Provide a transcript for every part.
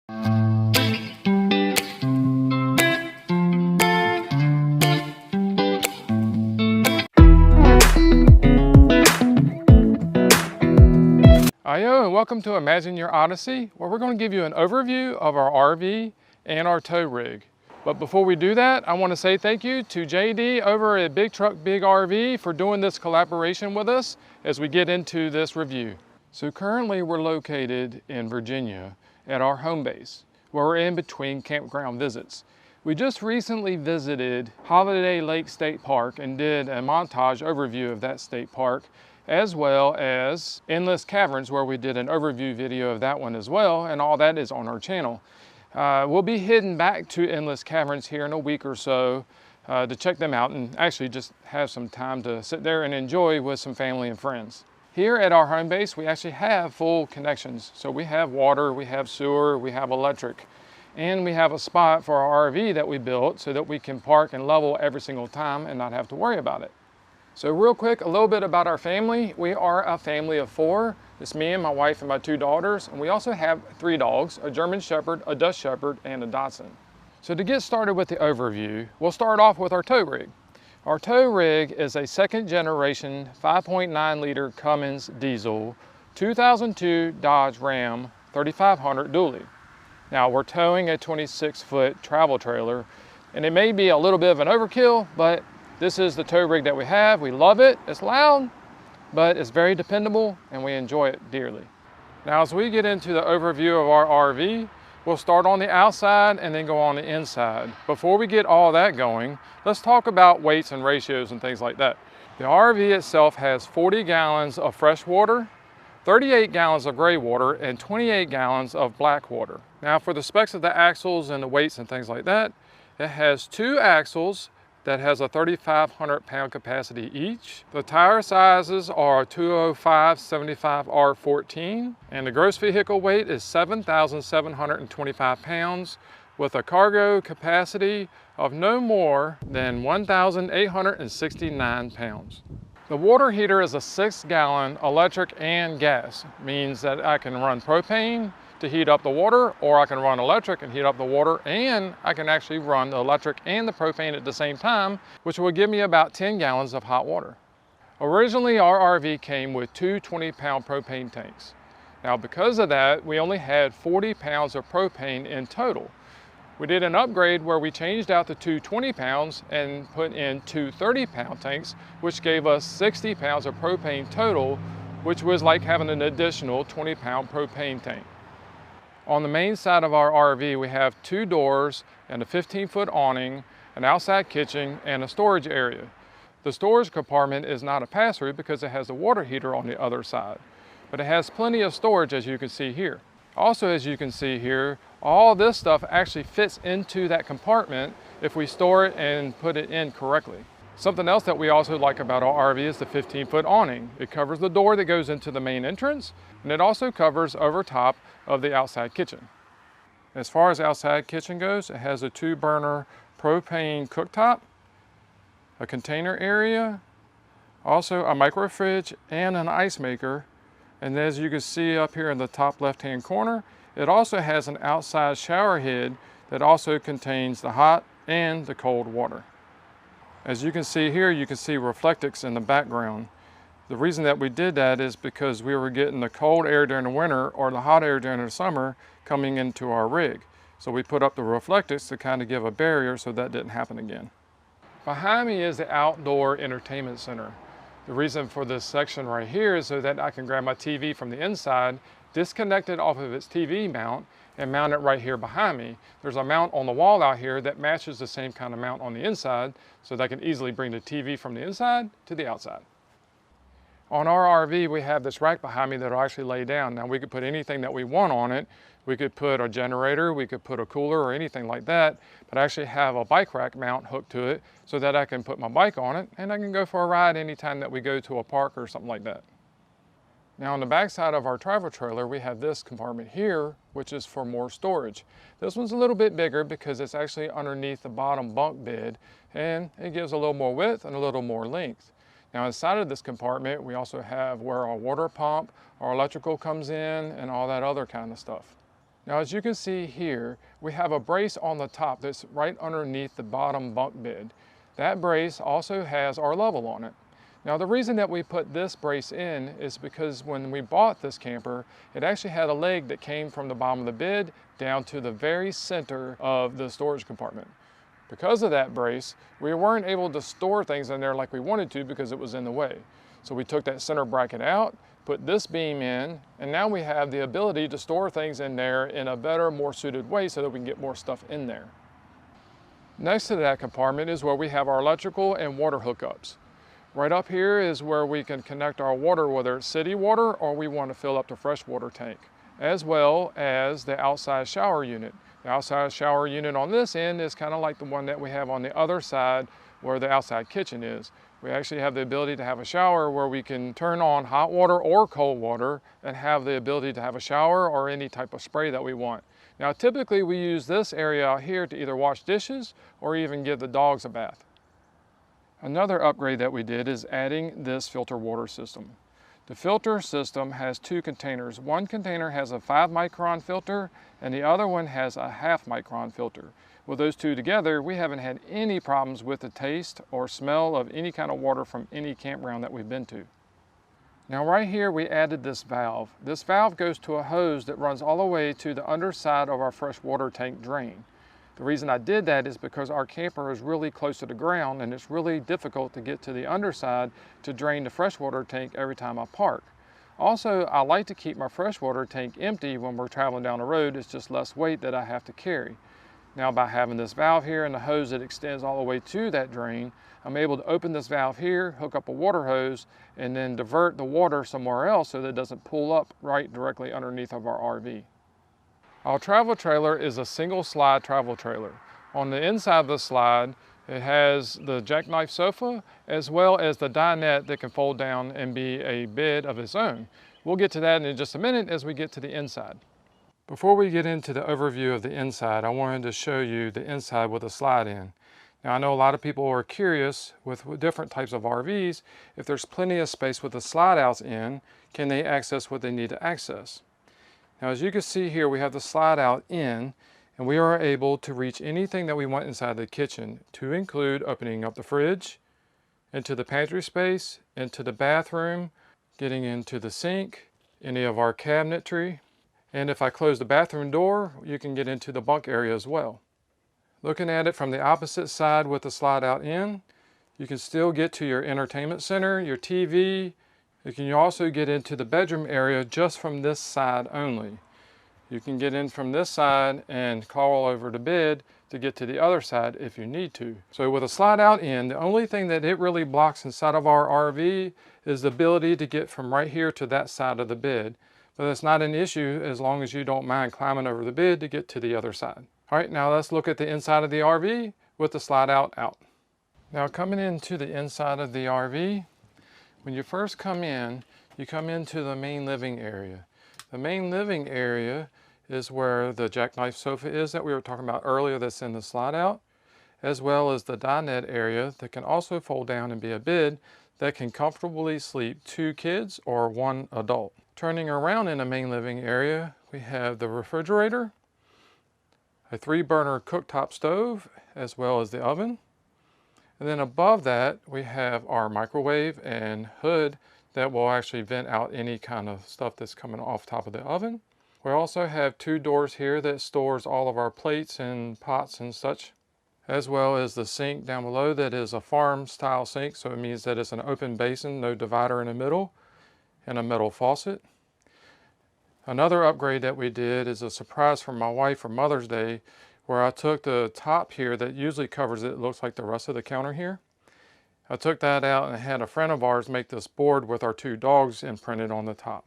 Ayo, and welcome to Imagine Your Odyssey, where we're going to give you an overview of our RV and our tow rig. But before we do that, I want to say thank you to JD over at Big Truck Big RV for doing this collaboration with us as we get into this review. So currently we're located in Virginia at our home base, where we're in between campground visits. We just recently visited Holiday Lake State Park and did a montage overview of that state park, as well as Endless Caverns, where we did an overview video of that one as well, and all that is on our channel. We'll be heading back to Endless Caverns here in a week or so to check them out and actually just have some time to sit there and enjoy with some family and friends. Here at our home base, we actually have full connections. So we have water, we have sewer, we have electric, and we have a spot for our RV that we built so that we can park and level every single time and not have to worry about it. So real quick, a little bit about our family. We are a family of 4. It's me and my wife and my 2 daughters. And we also have 3 dogs, a German Shepherd, a Dutch Shepherd, and a Dachshund. So to get started with the overview, we'll start off with our tow rig. Our tow rig is a 2nd generation 5.9 liter Cummins diesel 2002 Dodge Ram 3500 dually. Now we're towing a 26-foot travel trailer, and it may be a little bit of an overkill, but this is the tow rig that we have. We love it. It's loud, but it's very dependable and we enjoy it dearly. Now, as we get into the overview of our RV, we'll start on the outside and then go on the inside. Before we get all that going, let's talk about weights and ratios and things like that. The RV itself has 40 gallons of fresh water, 38 gallons of gray water, and 28 gallons of black water. Now, for the specs of the axles and the weights and things like that, it has 2 axles that has a 3,500 pound capacity each. The tire sizes are 205/75 R14, and the gross vehicle weight is 7,725 pounds with a cargo capacity of no more than 1,869 pounds. The water heater is a 6-gallon electric and gas, means that I can run propane to heat up the water, or I can run electric and heat up the water, and I can actually run the electric and the propane at the same time, which will give me about 10 gallons of hot water. Originally, our RV came with 2 20-pound propane tanks. Now, because of that, we only had 40 pounds of propane in total. We did an upgrade where we changed out the 2 20 pounds and put in 2 30-pound tanks, which gave us 60 pounds of propane total, which was like having an additional 20-pound propane tank. On the main side of our RV, we have 2 doors and a 15-foot awning, an outside kitchen, and a storage area. The storage compartment is not a pass-through because it has a water heater on the other side, but it has plenty of storage, as you can see here. Also, as you can see here, all this stuff actually fits into that compartment if we store it and put it in correctly. Something else that we also like about our RV is the 15-foot awning. It covers the door that goes into the main entrance, and it also covers over top of the outside kitchen. As far as outside kitchen goes, it has a 2-burner propane cooktop, a container area, also a micro fridge and an ice maker. And as you can see up here in the top left-hand corner, it also has an outside shower head that also contains the hot and the cold water. As you can see here, you can see reflectix in the background. The reason that we did that is because we were getting the cold air during the winter or the hot air during the summer coming into our rig. So we put up the reflectix to kind of give a barrier so that didn't happen again. Behind me is the outdoor entertainment center. The reason for this section right here is so that I can grab my TV from the inside, disconnect it off of its TV mount, and mount it right here behind me. There's a mount on the wall out here that matches the same kind of mount on the inside, so that I can easily bring the TV from the inside to the outside. On our RV, we have this rack behind me that will actually lay down. Now, we could put anything that we want on it. We could put a generator, we could put a cooler or anything like that, but I actually have a bike rack mount hooked to it so that I can put my bike on it and I can go for a ride anytime that we go to a park or something like that. Now, on the back side of our travel trailer, we have this compartment here, which is for more storage. This one's a little bit bigger because it's actually underneath the bottom bunk bed, and it gives a little more width and a little more length. Now, inside of this compartment, we also have where our water pump, our electrical comes in, and all that other kind of stuff. Now, as you can see here, we have a brace on the top that's right underneath the bottom bunk bed. That brace also has our level on it. Now, the reason that we put this brace in is because when we bought this camper, it actually had a leg that came from the bottom of the bed down to the very center of the storage compartment. Because of that brace, we weren't able to store things in there like we wanted to because it was in the way. So we took that center bracket out, put this beam in, and now we have the ability to store things in there in a better, more suited way so that we can get more stuff in there. Next to that compartment is where we have our electrical and water hookups. Right up here is where we can connect our water, whether it's city water or we want to fill up the freshwater tank, as well as the outside shower unit. The outside shower unit on this end is kind of like the one that we have on the other side where the outside kitchen is. We actually have the ability to have a shower where we can turn on hot water or cold water and have the ability to have a shower or any type of spray that we want. Now, typically we use this area out here to either wash dishes or even give the dogs a bath. Another upgrade that we did is adding this filter water system. The filter system has two containers. One container has a 5-micron filter and the other one has a 0.5-micron filter. With those two together, we haven't had any problems with the taste or smell of any kind of water from any campground that we've been to. Now right here we added this valve. This valve goes to a hose that runs all the way to the underside of our freshwater tank drain. The reason I did that is because our camper is really close to the ground and it's really difficult to get to the underside to drain the freshwater tank every time I park. Also, I like to keep my freshwater tank empty when we're traveling down the road. It's just less weight that I have to carry. Now, by having this valve here and the hose that extends all the way to that drain, I'm able to open this valve here, hook up a water hose, and then divert the water somewhere else so that it doesn't pull up right directly underneath of our RV. Our travel trailer is a single slide travel trailer. On the inside of the slide, it has the jackknife sofa as well as the dinette that can fold down and be a bed of its own. We'll get to that in just a minute as we get to the inside. Before we get into the overview of the inside, I wanted to show you the inside with a slide in. Now, I know a lot of people are curious with different types of RVs, if there's plenty of space with the slide outs in, can they access what they need to access? Now, as you can see here, we have the slide out in, and we are able to reach anything that we want inside the kitchen, to include opening up the fridge, into the pantry space, into the bathroom, getting into the sink, any of our cabinetry, and if I close the bathroom door, you can get into the bunk area as well. Looking at it from the opposite side with the slide out in, you can still get to your entertainment center, your TV. You can also get into the bedroom area just from this side only. You can get in from this side and crawl over the bed to get to the other side if you need to. So with a slide out in, the only thing that it really blocks inside of our RV is the ability to get from right here to that side of the bed. But that's not an issue as long as you don't mind climbing over the bed to get to the other side. All right, now let's look at the inside of the RV with the slide out. Now coming into the inside of the RV, when you first come in, you come into the main living area. The main living area is where the jackknife sofa is that we were talking about earlier that's in the slide out, as well as the dinette area that can also fold down and be a bed that can comfortably sleep 2 kids or 1 adult. Turning around in the main living area, we have the refrigerator, a 3-burner cooktop stove, as well as the oven. And then above that, we have our microwave and hood that will actually vent out any kind of stuff that's coming off top of the oven. We also have 2 doors here that stores all of our plates and pots and such, as well as the sink down below that is a farm style sink, so it means that it's an open basin, no divider in the middle, and a metal faucet. Another upgrade that we did is a surprise for my wife for Mother's Day, where I took the top here that usually covers it, looks like the rest of the counter here. I took that out and had a friend of ours make this board with our 2 dogs imprinted on the top.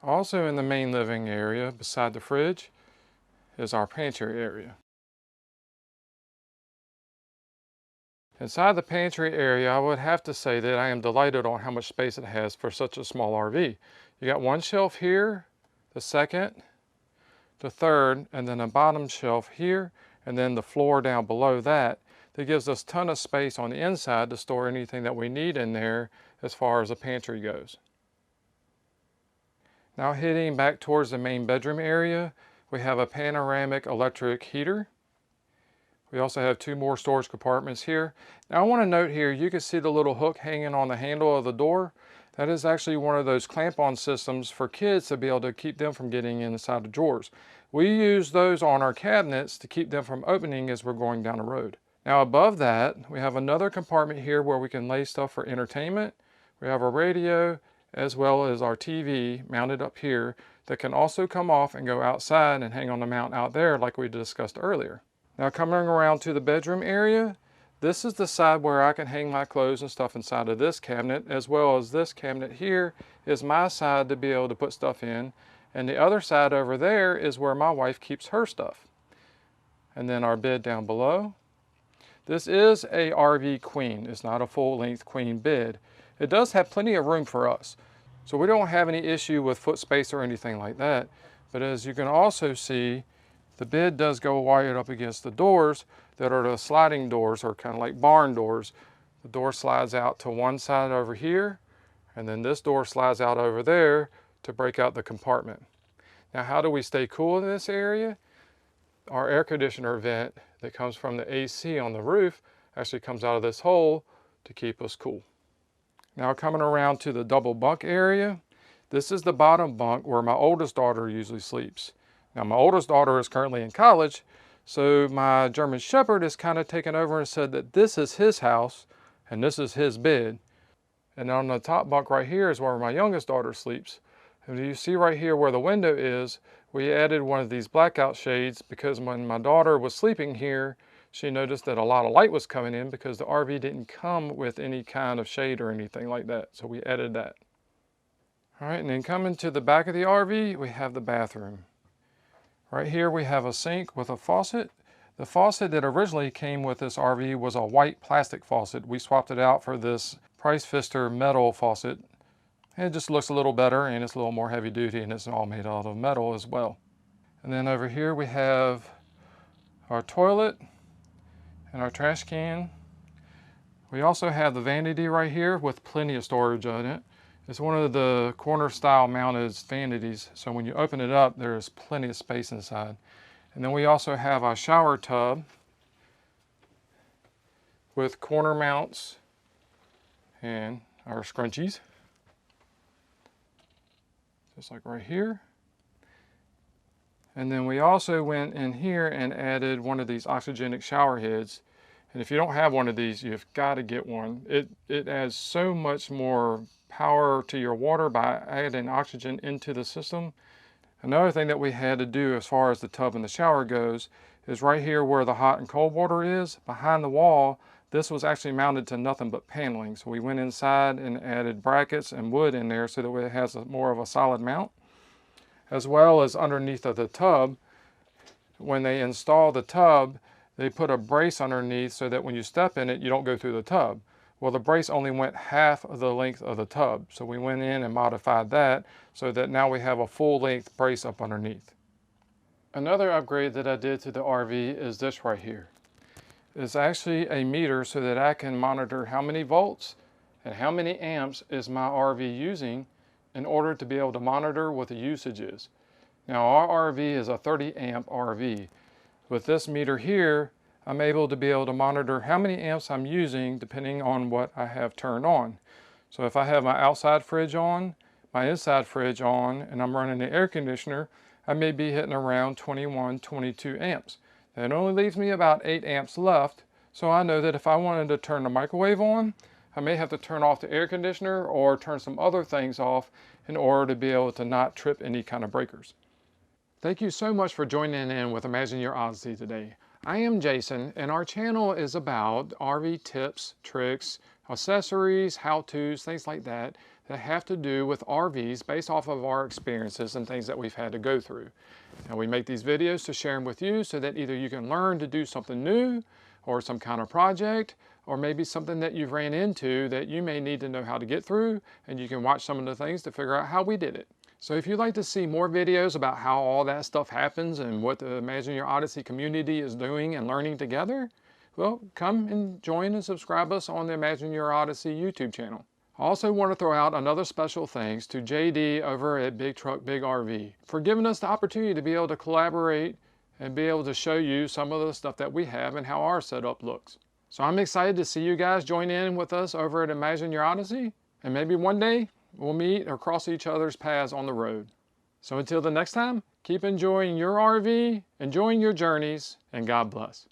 Also in the main living area, beside the fridge, is our pantry area. Inside the pantry area, I would have to say that I am delighted on how much space it has for such a small RV. You got 1 shelf here, the second, the third, and then a bottom shelf here, and then the floor down below that. That gives us a ton of space on the inside to store anything that we need in there as far as the pantry goes. Now heading back towards the main bedroom area, we have a panoramic electric heater. We also have 2 more storage compartments here. Now I want to note here, you can see the little hook hanging on the handle of the door. That is actually one of those clamp-on systems for kids to be able to keep them from getting inside the drawers. We use those on our cabinets to keep them from opening as we're going down the road. Now above that, we have another compartment here where we can lay stuff for entertainment. We have our radio as well as our TV mounted up here that can also come off and go outside and hang on the mount out there like we discussed earlier. Now coming around to the bedroom area, this is the side where I can hang my clothes and stuff inside of this cabinet, as well as this cabinet here is my side to be able to put stuff in, and the other side over there is where my wife keeps her stuff. And then our bed down below. This is a RV queen. It's not a full-length queen bed. It does have plenty of room for us, so we don't have any issue with foot space or anything like that. But as you can also see, the bed does go wired up against the doors that are the sliding doors, or kind of like barn doors. The door slides out to one side over here, and then this door slides out over there to break out the compartment. Now how do we stay cool in this area? Our air conditioner vent that comes from the AC on the roof actually comes out of this hole to keep us cool. Now coming around to the double bunk area, this is the bottom bunk where my oldest daughter usually sleeps. Now my oldest daughter is currently in college, so my German Shepherd has kind of taken over and said that this is his house and this is his bed. And on the top bunk right here is where my youngest daughter sleeps. And you see right here where the window is, we added one of these blackout shades because when my daughter was sleeping here, she noticed that a lot of light was coming in because the RV didn't come with any kind of shade or anything like that. So we added that. All right, and then coming to the back of the RV, we have the bathroom. Right here we have a sink with a faucet. The faucet that originally came with this RV was a white plastic faucet. We swapped it out for this Price Pfister metal faucet. And it just looks a little better and it's a little more heavy duty and it's all made out of metal as well. And then over here we have our toilet and our trash can. We also have the vanity right here with plenty of storage on it. It's one of the corner style mounted vanities, so when you open it up there's plenty of space inside. And then we also have our shower tub with corner mounts and our scrunchies, just like right here. And then we also went in here and added one of these oxygenic shower heads. And if you don't have one of these, you've got to get one. It adds so much more power to your water by adding oxygen into the system. Another thing that we had to do as far as the tub and the shower goes is right here where the hot and cold water is, behind the wall, this was actually mounted to nothing but paneling. So we went inside and added brackets and wood in there so that it has more of a solid mount. As well as underneath of the tub, when they install the tub, they put a brace underneath so that when you step in it, you don't go through the tub. Well, the brace only went half of the length of the tub. So we went in and modified that so that now we have a full length brace up underneath. Another upgrade that I did to the RV is this right here. It's actually a meter so that I can monitor how many volts and how many amps is my RV using in order to be able to monitor what the usage is. Now our RV is a 30 amp RV. With this meter here, I'm able to monitor how many amps I'm using depending on what I have turned on. So if I have my outside fridge on, my inside fridge on, and I'm running the air conditioner, I may be hitting around 21, 22 amps. That only leaves me about 8 amps left, so I know that if I wanted to turn the microwave on, I may have to turn off the air conditioner or turn some other things off in order to be able to not trip any kind of breakers. Thank you so much for joining in with Imagine Your Odyssey today. I am Jason, and our channel is about RV tips, tricks, accessories, how-tos, things like that that have to do with RVs based off of our experiences and things that we've had to go through. Now we make these videos to share them with you so that either you can learn to do something new or some kind of project, or maybe something that you've ran into that you may need to know how to get through, and you can watch some of the things to figure out how we did it. So if you'd like to see more videos about how all that stuff happens and what the Imagine Your Odyssey community is doing and learning together, well, come and join and subscribe us on the Imagine Your Odyssey YouTube channel. I also want to throw out another special thanks to JD over at Big Truck Big RV for giving us the opportunity to be able to collaborate and be able to show you some of the stuff that we have and how our setup looks. So I'm excited to see you guys join in with us over at Imagine Your Odyssey, and maybe one day we'll meet or cross each other's paths on the road. So until the next time, keep enjoying your RV, enjoying your journeys, and God bless.